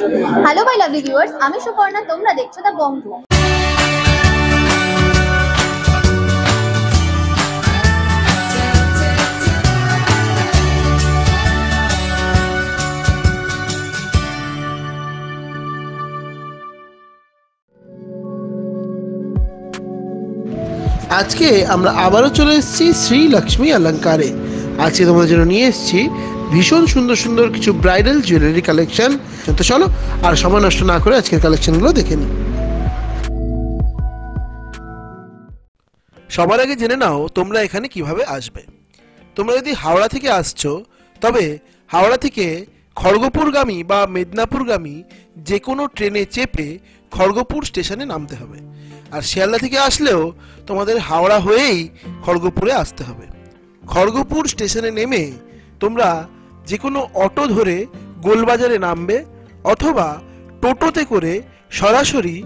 Hello my lovely viewers, আমি সুপর্ণা, তোমরা দেখছো দা বং। আজকে আমরা আবারও চলে এসেছি শ্রী লক্ষ্মী অলঙ্কারে। আজকে তোমাদের জন্য নিয়ে এসেছি ভীষণ সুন্দর সুন্দর কিছু ব্রাইডাল জুয়েলারি কালেকশন। তো চলো আর সময় নষ্ট না করে আজকের কালেকশনগুলো দেখে নিই। সবার আগে জেনে নাও তোমরা এখানে কিভাবে আসবে। তোমরা যদি হাওড়া থেকে আসছো তবে হাওড়া থেকে খড়গপুরগামী বা মেদিনীপুরগামী যে কোনো ট্রেনে চেপে খড়গপুর স্টেশনে নামতে হবে। আর শিয়ালদা থেকে আসলেও তোমাদের হাওড়া হয়েই খড়গপুরে আসতে হবে। খড়গপুর স্টেশনে নেমে তোমরা যে কোনো অটো ধরে গোলবাজারে নামবে অথবা টোটোতে করে সরাসরি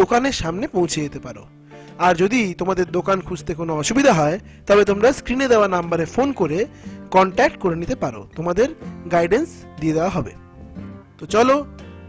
দোকানের সামনে পৌঁছে যেতে পারো। আর যদি তোমাদের দোকান খুঁজতে কোনো অসুবিধা হয় তবে তোমরা স্ক্রিনে দেওয়া নাম্বারে ফোন করে কন্ট্যাক্ট করে নিতে পারো, তোমাদের গাইডেন্স দিয়ে দেওয়া হবে। তো চলো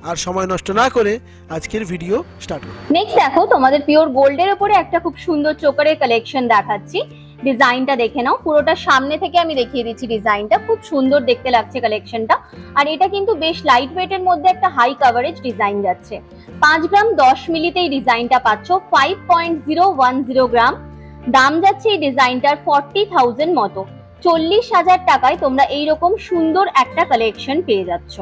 আর সময় নষ্ট না করে আজকের ভিডিও স্টার্ট করো। নেক্সট দেখো, তোমাদের পিওর গোল্ডের উপরে একটা খুব সুন্দর চোকারের কালেকশন দেখাচ্ছি। ডিজাইনটা দেখে নাও, পুরোটা সামনে থেকে আমি দেখিয়ে দিচ্ছি। ডিজাইনটা খুব সুন্দর দেখতে লাগছে কালেকশনটা। আর এটা কিন্তু বেশ লাইট ওয়েটের মধ্যে একটা হাই কভারেজ ডিজাইন যাচ্ছে। 5 গ্রাম 10 মিলিতে এই ডিজাইনটা পাচ্ছ 5.010 গ্রাম। দাম যাচ্ছে এই ডিজাইনটার 40,000 মতো। 40,000 টাকায় তোমরা এইরকম সুন্দর একটা কালেকশন পেয়ে যাচ্ছ।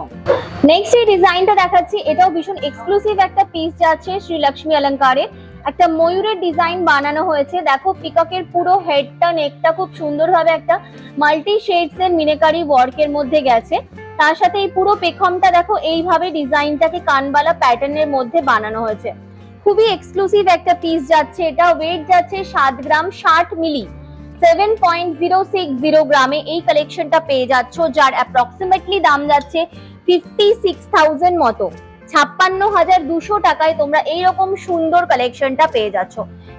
নেক্সট এই ডিজাইনটা দেখাচ্ছি, এটাও ভীষণ এক্সক্লুসিভ একটা পিস যাচ্ছে শ্রী লক্ষ্মী অলঙ্কারে। একটা ময়ূরের ডিজাইন বানানো হয়েছে। দেখো পিককের পুরো হেডটা নেকটা খুব সুন্দরভাবে একটা মাল্টি শেডস এর মিনাকারি ওয়ার্কের মধ্যে গেছে। তার সাথে এই পুরো পেখমটা দেখো এইভাবে ডিজাইনটাকে কানবালা প্যাটার্নের মধ্যে বানানো হয়েছে। খুবই এক্সক্লুসিভ একটা পিস যাচ্ছে। এটা ওয়েট যাচ্ছে 7 গ্রাম 60 মিলি। 7.060 গ্রামে এই কালেকশনটা পেয়ে যাচ্ছ, যার অ্যাপ্রক্সিমেটলি দাম যাচ্ছে 56,000 মতো। 56,200 টাকায় তোমরা এইরকম সুন্দর কালেকশনটা পেয়ে যাচ্ছ,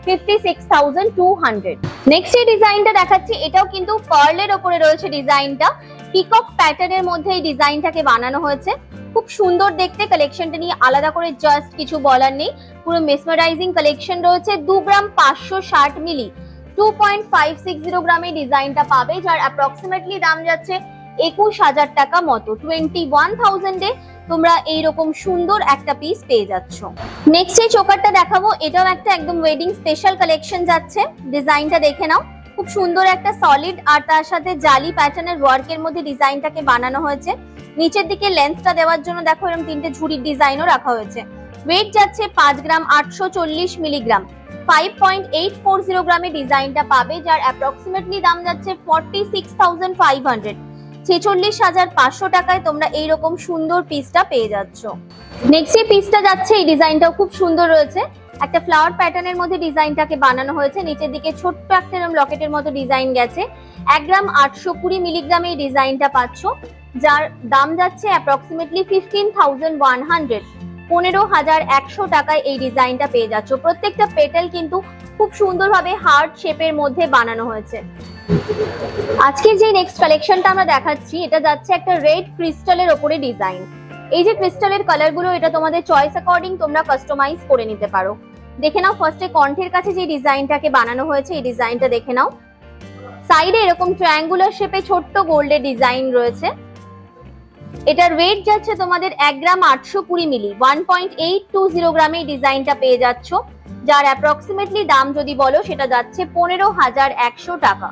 56,200। নেক্সট এই ডিজাইনটা দেখাচ্ছি, এটাও কিন্তু পার্লের ওপরে রয়েছে ডিজাইনটা। পিকক প্যাটার্নের মধ্যে এই ডিজাইনটাকে বানানো হয়েছে। খুব সুন্দর দেখতে। কালেকশনটা নিয়ে আলাদা করে জাস্ট কিছু বলার নেই, পুরো মেসমারাইজিং কালেকশন রয়েছে। 2 গ্রাম 560 মিলি 2.560 গ্রামে ডিজাইনটা পাবে, যার অ্যাপ্রক্সিমেটলি দাম যাচ্ছে 21,000 টাকা মতো। 21,000 এ তোমরা এইরকম সুন্দর একটা পিস পেয়ে যাচ্ছ। নেক্সট এই চোকারটা দেখাবো, এটাও একটা একদম ওয়েডিং স্পেশাল কালেকশন যাচ্ছে। ডিজাইনটা দেখে নাও, খুব সুন্দর একটা সলিড আর তার সাথে জালি প্যাটার্নের ওয়ার্কের মধ্যে ডিজাইনটাকে বানানো হয়েছে। নিচের দিকে লেন্থটা দেওয়ার জন্য দেখো এরকম 3টে ঝুড়ির ডিজাইনও রাখা হয়েছে। ওয়েট যাচ্ছে 5 গ্রাম 840 মিলিগ্রাম। 5.840 গ্রামে ডিজাইনটা পাবে, যার অ্যাপ্রক্সিমেটলি দাম যাচ্ছে 46,500। 46,500 টাকায় তোমরা এইরকম সুন্দর পিসটা পেয়ে যাচ্ছ। নেক্সট এই পিসটা যাচ্ছে, এই ডিজাইনটাও খুব সুন্দর রয়েছে। একটা ফ্লাওয়ার প্যাটার্নের মধ্যে ডিজাইনটাকে বানানো হয়েছে। নিচের দিকে ছোট্ট একটা লকেটের মতো ডিজাইন গেছে। 1 গ্রাম 820 মিলিগ্রামে এই ডিজাইনটা পাচ্ছ, যার দাম যাচ্ছে অ্যাপ্রক্সিমেটলি 15,100। 15,100 টাকায় এই ডিজাইনটা পেয়ে যাচ্ছ। প্রত্যেকটা পেটাল কিন্তু খুব সুন্দরভাবে হার্ট শেপের মধ্যে বানানো হয়েছে। আজকের যে নেক্সট কালেকশনটা আমরা দেখাচ্ছি, এটা যাচ্ছে একটা রেড ক্রিস্টালের ওপরে ডিজাইন। এই যে ক্রিস্টালের কালারগুলো, এটা তোমাদের চয়েস অ্যাকর্ডিং তোমরা কাস্টমাইজ করে নিতে পারো। দেখে নাও ফার্স্টে কণ্ঠের কাছে যে ডিজাইনটাকে বানানো হয়েছে, এই ডিজাইনটা দেখে নাও। সাইডে এরকম ট্রায়াঙ্গুলার শেপে ছোট্ট গোল্ডের ডিজাইন রয়েছে। এটার ওয়েট যাচ্ছে তোমাদের 1 গ্রাম 820 মিলি। 1.820 গ্রামে ডিজাইনটা পেয়ে যাচ্ছ, যার অ্যাপ্রক্সিমেটলি দাম যদি বলো সেটা যাচ্ছে 15,100 টাকা।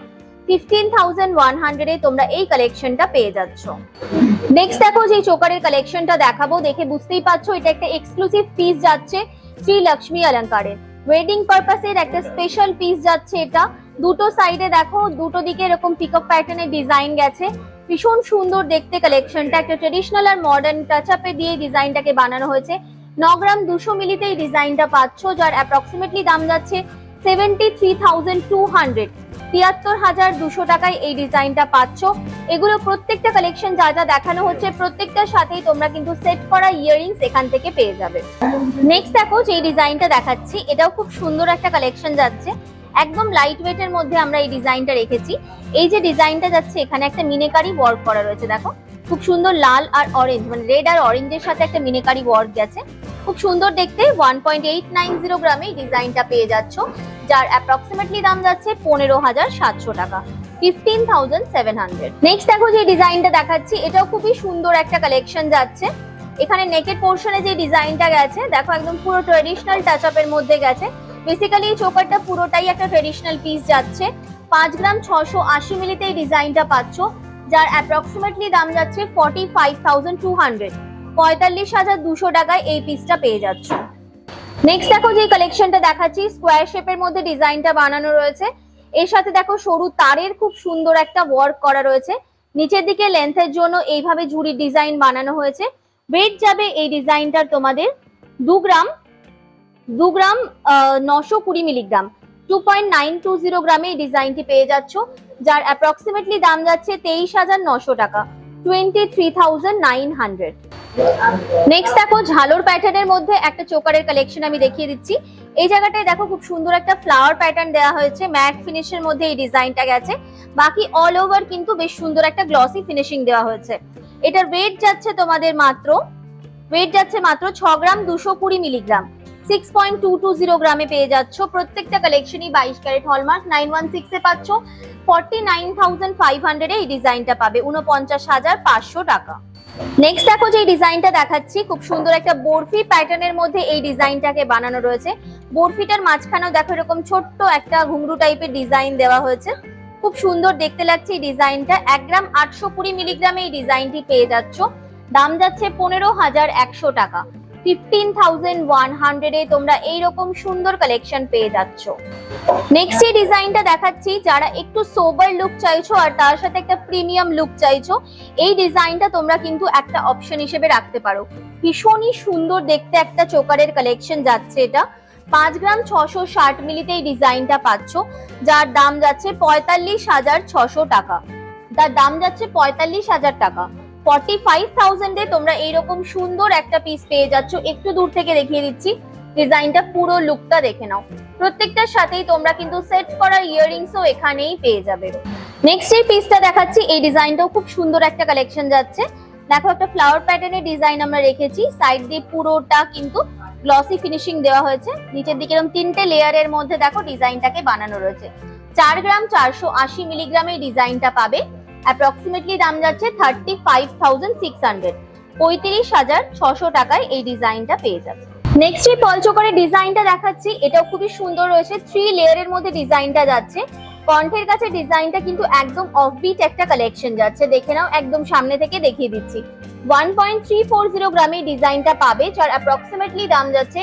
15,100 এ তোমরা এই কালেকশনটা পেয়ে যাচ্ছ। নেক্সট দেখো, যে চোকারের কালেকশনটা দেখাবো, দেখে বুঝতেই পারছো এটা একটা এক্সক্লুসিভ পিস যাচ্ছে শ্রী লক্ষ্মী অলঙ্কারের। ওয়েডিং পারপাসের একটা স্পেশাল পিস যাচ্ছে এটা। দুটো সাইডে দেখো, দুটো দিকে এরকম পিকক প্যাটার্নের ডিজাইন গেছে। ভীষণ সুন্দর দেখতে কালেকশনটা। একটা ট্রেডিশনাল আর মডার্ন টাচ আপে দিয়ে ডিজাইনটাকে বানানো হয়েছে। 9 গ্রাম 200 মিলিতে এই ডিজাইনটা পাচ্ছ, যার অ্যাপ্রক্সিমেটলি দাম যাচ্ছে 73,200। 73,200 টাকায় এই ডিজাইনটা পাচ্ছ। এগুলো প্রত্যেকটা কালেকশন যা যা দেখানো হচ্ছে প্রত্যেকটার সাথেই তোমরা কিন্তু সেট করা ইয়াররিংস এখান থেকে পেয়ে যাবে। নেক্সট দেখো, যে ডিজাইনটা দেখাচ্ছি, এটাও খুব সুন্দর একটা কালেকশন যাচ্ছে। একদম লাইট ওয়েট এর মধ্যে আমরা এই ডিজাইনটা রেখেছি। এই যে ডিজাইনটা যাচ্ছে, এখানে একটা মিনাকারি ওয়ার্ক করা রয়েছে। দেখো খুব সুন্দর লাল আর অরেঞ্জ, মানে রেড আর অরেঞ্জের সাথে একটা মিনিকারি ওয়ার্ক গেছে, খুব সুন্দর দেখতে। 1.890 গ্রামে এই ডিজাইনটা পেয়ে যাচ্ছ, যার অ্যাপ্রক্সিমেটলি দাম যাচ্ছে 15,700 টাকা, 15,700। নেক্সট দেখো যে ডিজাইনটা দেখাচ্ছি, এটাও খুবই সুন্দর একটা কালেকশন যাচ্ছে। এখানে নেকের পোর্শনে যে ডিজাইনটা গেছে দেখো, একদম পুরো ট্রেডিশনাল টাচ আপের মধ্যে গেছে। বেসিক্যালি এই চোকারটা পুরোটাই একটা ট্রেডিশনাল পিস যাচ্ছে। 5 গ্রাম 680 মিলিতে এই ডিজাইনটা পাচ্ছ, যার অ্যাপ্রক্সিমেটলি দাম যাচ্ছে 45,200, 45,200 টাকায় এই পিসটা পেয়ে যাচ্ছ। নেক্সট দেখো যে কালেকশনটা দেখাচ্ছি, স্কোয়ার শেপের মধ্যে ডিজাইনটা বানানো রয়েছে। এর সাথে দেখো সরু তারের খুব সুন্দর একটা ওয়ার্ক করা রয়েছে। নিচের দিকে লেন্থের জন্য এইভাবে ঝুড়ির ডিজাইন বানানো হয়েছে। ওয়েট যাবে এই ডিজাইনটার তোমাদের 2 গ্রাম 920 মিলিগ্রাম, 2.920 গ্রামে এই ডিজাইনটি পেয়ে যাচ্ছ, যার অ্যাপ্রক্সিমেটলি দাম যাচ্ছে 23,900 টাকা, 23,900। নেক্সট দেখো ঝালোর প্যাটার্নের মধ্যে একটা চোকারের কালেকশন আমি দেখিয়ে দিচ্ছি। এই জায়গাটায় দেখো খুব সুন্দর একটা ফ্লাওয়ার প্যাটার্ন দেওয়া হয়েছে, ম্যাট ফিনিশের মধ্যে এই ডিজাইনটা গেছে। বাকি অল ওভার কিন্তু বেশ সুন্দর একটা গ্লসি ফিনিশিং দেওয়া হয়েছে। এটার ওয়েট যাচ্ছে তোমাদের মাত্র 6 গ্রাম 220 মিলিগ্রাম, 6.220 গ্রামে পেয়ে যাচ্ছ। প্রত্যেকটা কালেকশনই 22 ক্যারেট হলমার্ক 916 এ পাচ্ছ। 49,500 এ এই ডিজাইনটা পাবে, 49,500 টাকা। নেক্সট দেখো যে ডিজাইনটা দেখাচ্ছি, খুব সুন্দর একটা বরফি প্যাটার্নের মধ্যে এই ডিজাইনটাকে বানানো রয়েছে। বরফিটার মাঝখানেও দেখো এরকম ছোট্ট একটা ঘুংরু টাইপের ডিজাইন দেওয়া হয়েছে, খুব সুন্দর দেখতে লাগছে এই ডিজাইনটা। 1 গ্রাম 820 মিলিগ্রামে এই ডিজাইনটি পেয়ে যাচ্ছ, দাম যাচ্ছে 15,100 টাকা, 15,100 এ তোমরা এইরকম সুন্দর কালেকশন পেয়ে যাচ্ছ। নেক্সট এই ডিজাইনটা দেখাচ্ছি, যারা একটু সোবার লুক চাইছো আর তার সাথে একটা প্রিমিয়াম লুক চাইছো, এই ডিজাইনটা তোমরা কিন্তু একটা অপশন হিসেবে রাখতে পারো। ভীষণই সুন্দর দেখতে একটা চোকারের কালেকশন যাচ্ছে এটা। 5 গ্রাম 660 মিলিতে এই ডিজাইনটা পাচ্ছ, যার দাম যাচ্ছে 45,600 টাকা, তার দাম যাচ্ছে 45,000 টাকা, 45,000 এ তোমরা এইরকম সুন্দর একটা পিস পেয়ে যাচ্ছ। একটু দূর থেকে দেখিয়ে দিচ্ছি, ডিজাইনটা পুরো লুকটা দেখে নাও। প্রত্যেকটার সাথেই তোমরা কিন্তু সেট করা ইয়াররিংসও এখানেই পেয়ে যাবে। নেক্সট এই পিসটা দেখাচ্ছি, এই ডিজাইনটাও খুব সুন্দর একটা কালেকশন যাচ্ছে। দেখো একটা ফ্লাওয়ার প্যাটার্নের ডিজাইন আমরা রেখেছি, সাইড দিয়ে পুরোটা কিন্তু গ্লসি ফিনিশিং দেওয়া হয়েছে। নিচের দিকে এরকম 3টে লেয়ারের মধ্যে দেখো ডিজাইনটাকে বানানো রয়েছে। 4 গ্রাম 480 মিলিগ্রামে এই ডিজাইনটা পাবে, অ্যাপ্রক্সিমেটলি দাম যাচ্ছে 35,600, 35,600 টাকায় এই ডিজাইনটা পেয়ে যাবে। নেক্সট এই পল চোকারের ডিজাইনটা দেখাচ্ছি, এটাও খুবই সুন্দর রয়েছে। 3 লেয়ারের মধ্যে ডিজাইনটা যাচ্ছে। কণ্ঠের কাছে ডিজাইনটা কিন্তু একদম অফবিট একটা কালেকশন যাচ্ছে, দেখে নাও, একদম সামনে থেকে দেখিয়ে দিচ্ছি। 1.340 গ্রামে ডিজাইনটা পাবে, যার অ্যাপ্রক্সিমেটলি দাম যাচ্ছে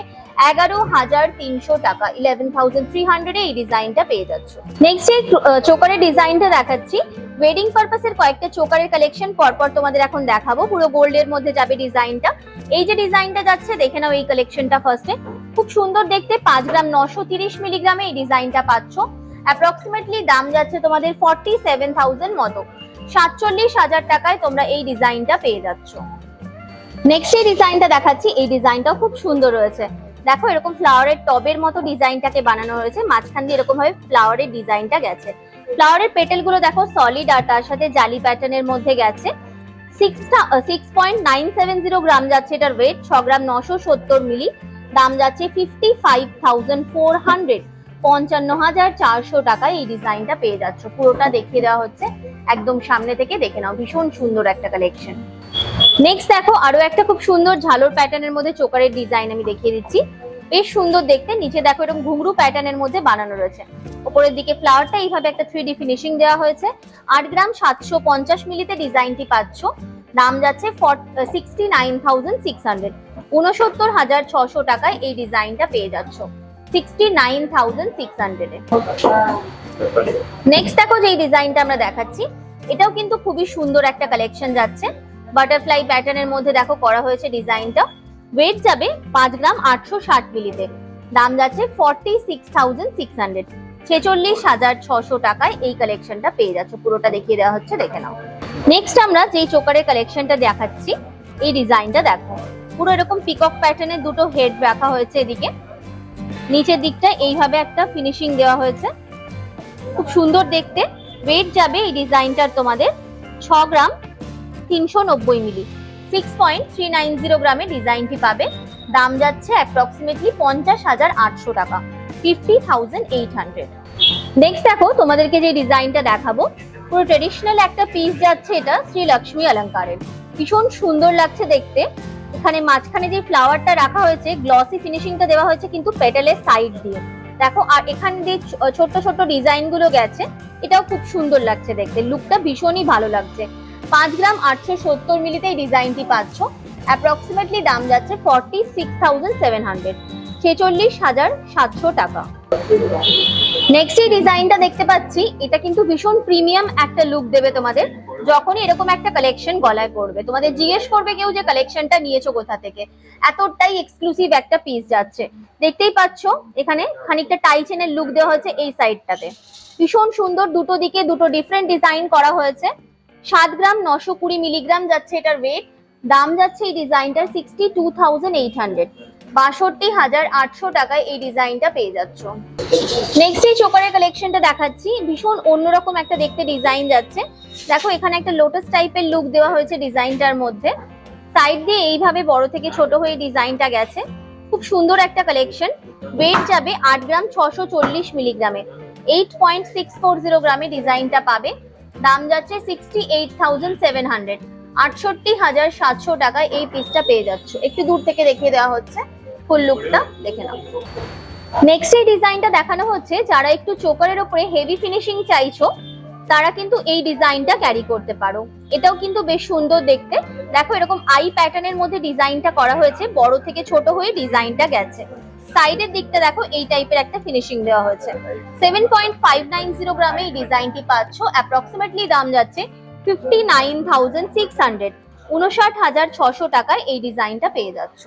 11,300 টাকা, 11,300 এ এই ডিজাইনটা পেয়ে যাচ্ছ। নেক্সট এই চোকারের ডিজাইনটা দেখাচ্ছি। ওয়েডিং পারপাসের কয়েকটা চোকারের কালেকশন পরপর তোমাদের এখন দেখাবো। পুরো গোল্ডের মধ্যে যাবে ডিজাইনটা। এই যে ডিজাইনটা যাচ্ছে দেখে নাও এই কালেকশনটা ফার্স্টে, খুব সুন্দর দেখতে। 5 গ্রাম 930 মিলিগ্রামে এই ডিজাইনটা পাচ্ছ, অ্যাপ্রক্সিমেটলি দাম যাচ্ছে তোমাদের 47,000 মতো, 47,000 টাকায় তোমরা এই ডিজাইনটা পেয়ে যাচ্ছ। নেক্সট এই ডিজাইনটা দেখাচ্ছি, এই ডিজাইনটাও খুব সুন্দর রয়েছে। দেখো এরকম ফ্লাওয়ারের টবের মতো ডিজাইনটাকে বানানো হয়েছে, মাঝখান দিয়ে এরকম ভাবে ফ্লাওয়ারের ডিজাইনটা গেছে। ফ্লাওয়ারের পেটেল গুলো দেখো সলিড আর তার সাথে জালি প্যাটার্নের মধ্যে গেছে। 6.970 গ্রাম যাচ্ছে এটার ওয়েট, 6 গ্রাম 970 মিলি, দাম যাচ্ছে 55,400, 55,400 টাকায় এই ডিজাইনটা পেয়ে যাচ্ছ। পুরোটা দেখিয়ে দেওয়া হচ্ছে, একদম সামনে থেকে দেখে নাও, ভীষণ সুন্দর একটা কালেকশন। নেক্সট দেখো আরো একটা খুব সুন্দর ঝালোর প্যাটার্নের মধ্যে চোকারের ডিজাইন আমি দেখিয়ে দিচ্ছি, বেশ সুন্দর দেখতে। নিচে দেখো এরকম ঘুংরু প্যাটার্নের মধ্যে বানানো রয়েছে। উপরের দিকে ফ্লাওয়ারটা এইভাবে একটা 3D ফিনিশিং দেওয়া হয়েছে। 8 গ্রাম 750 মিলিতে ডিজাইনটি পাচ্ছ, দাম যাচ্ছে 69,600, 69,600 টাকায় এই ডিজাইনটা পেয়ে যাচ্ছ, 69,600 এ। নেক্সট দেখো যে এই ডিজাইনটা আমরা দেখাচ্ছি, এটাও কিন্তু খুবই সুন্দর একটা কালেকশন যাচ্ছে। বাটারফ্লাই প্যাটার্নের মধ্যে দেখো করা হয়েছে ডিজাইনটা। ওয়েট যাবে 5 গ্রাম 860 মিলিতে, দাম যাচ্ছে 46,600, 46,600 টাকায় এই কালেকশনটা পেয়ে যাচ্ছে। পুরোটা দেখিয়ে দেওয়া হচ্ছে, দেখে নাও। নেক্সট আমরা যেই চোকারের কালেকশনটা দেখাচ্ছি, এই ডিজাইনটা দেখো, পুরো এরকম পিকক প্যাটার্নের দুটো হেড রাখা হয়েছে এদিকে। নিচের দিকটা এইভাবে একটা ফিনিশিং দেওয়া হয়েছে, খুব সুন্দর দেখতে। ওয়েট যাবে এই ডিজাইনটার তোমাদের 6 গ্রাম 390 মিলি, 6.390 গ্রামে ডিজাইনটি পাবে। দাম যাচ্ছে অ্যাপ্রক্সিমেটলি 50,800 টাকা, 50,800। নেক্সট দেখো, তোমাদেরকে যে ডিজাইনটা দেখাবো পুরো ট্রেডিশনাল একটা পিস যাচ্ছে, এটা শ্রী লক্ষ্মী অলংকারের। ভীষণ সুন্দর লাগছে দেখতে। এখানে মাঝখানে যে ফ্লাওয়ারটা রাখা হয়েছে, গ্লসি ফিনিশিংটা দেওয়া হয়েছে কিন্তু পেটালের সাইড দিয়ে দেখো, আর এখানে যে ছোট্ট ছোট্ট ডিজাইন গুলো গেছে, এটাও খুব সুন্দর লাগছে দেখতে, লুকটা ভীষণই ভালো লাগছে। 5 গ্রাম 870 মিলিতে এই ডিজাইনটি পাচ্ছ। অ্যাপ্রক্সিমেটলি দাম যাচ্ছে 46,700, 46,700 টাকা। নেক্সট এই ডিজাইনটা দেখতে পাচ্ছি, এটা কিন্তু ভীষণ প্রিমিয়াম একটা লুক দেবে তোমাদের যখনই এরকম একটা কালেকশন গলায় পড়বে। তোমাদের জিজ্ঞেস করবে কেউ যে কালেকশনটা নিয়েছো কোথা থেকে, এতটাই এক্সক্লুসিভ একটা পিস যাচ্ছে। দেখতেই পাচ্ছ এখানে খানিকটা টাই চেনের লুক দেওয়া হয়েছে এই সাইডটাতে, ভীষণ সুন্দর। দুটো দিকে দুটো ডিফারেন্ট ডিজাইন করা হয়েছে। 7 গ্রাম 920 মিলিগ্রাম যাচ্ছে এটার ওয়েট। দাম যাচ্ছে এই ডিজাইনটার 62,800, 62,800 টাকায় এই ডিজাইনটা পেয়ে যাচ্ছ। নেক্সট এই চোকারের কালেকশনটা দেখাচ্ছি, ভীষণ অন্যরকম একটা দেখতে ডিজাইন যাচ্ছে। দেখো এখানে একটা লোটাস টাইপের লুক দেওয়া হয়েছে ডিজাইনটার মধ্যে, সাইড দিয়ে এইভাবে বড় থেকে ছোট হয়ে ডিজাইনটা গেছে। খুব সুন্দর একটা কালেকশন। ওয়েট যাবে 8 গ্রাম 640 মিলিগ্রামে, 8.640 গ্রামে ডিজাইনটা পাবে। দাম যাচ্ছে 68,700, 68,700 টাকায় এই পিসটা পেয়ে যাচ্ছ। একটু দূর থেকে দেখিয়ে দেওয়া হচ্ছে, ফুল লুকটা দেখে নাও। নেক্সট এই ডিজাইনটা দেখানো হচ্ছে, যারা একটু চোকারের উপরে হেভি ফিনিশিং চাইছো তারা কিন্তু এই ডিজাইনটা ক্যারি করতে পারো। এটাও কিন্তু বেশ সুন্দর দেখতে। দেখো এরকম আই প্যাটার্নের মধ্যে ডিজাইনটা করা হয়েছে, বড় থেকে ছোট হয়ে ডিজাইনটা গেছে। সাইডের দিকটা দেখো এই টাইপের একটা ফিনিশিং দেওয়া হয়েছে। 7.590 গ্রামে এই ডিজাইনটি পাচ্ছ। অ্যাপ্রক্সিমেটলি দাম যাচ্ছে 59,600, 59,600 টাকায় এই ডিজাইনটা পেয়ে যাচ্ছ।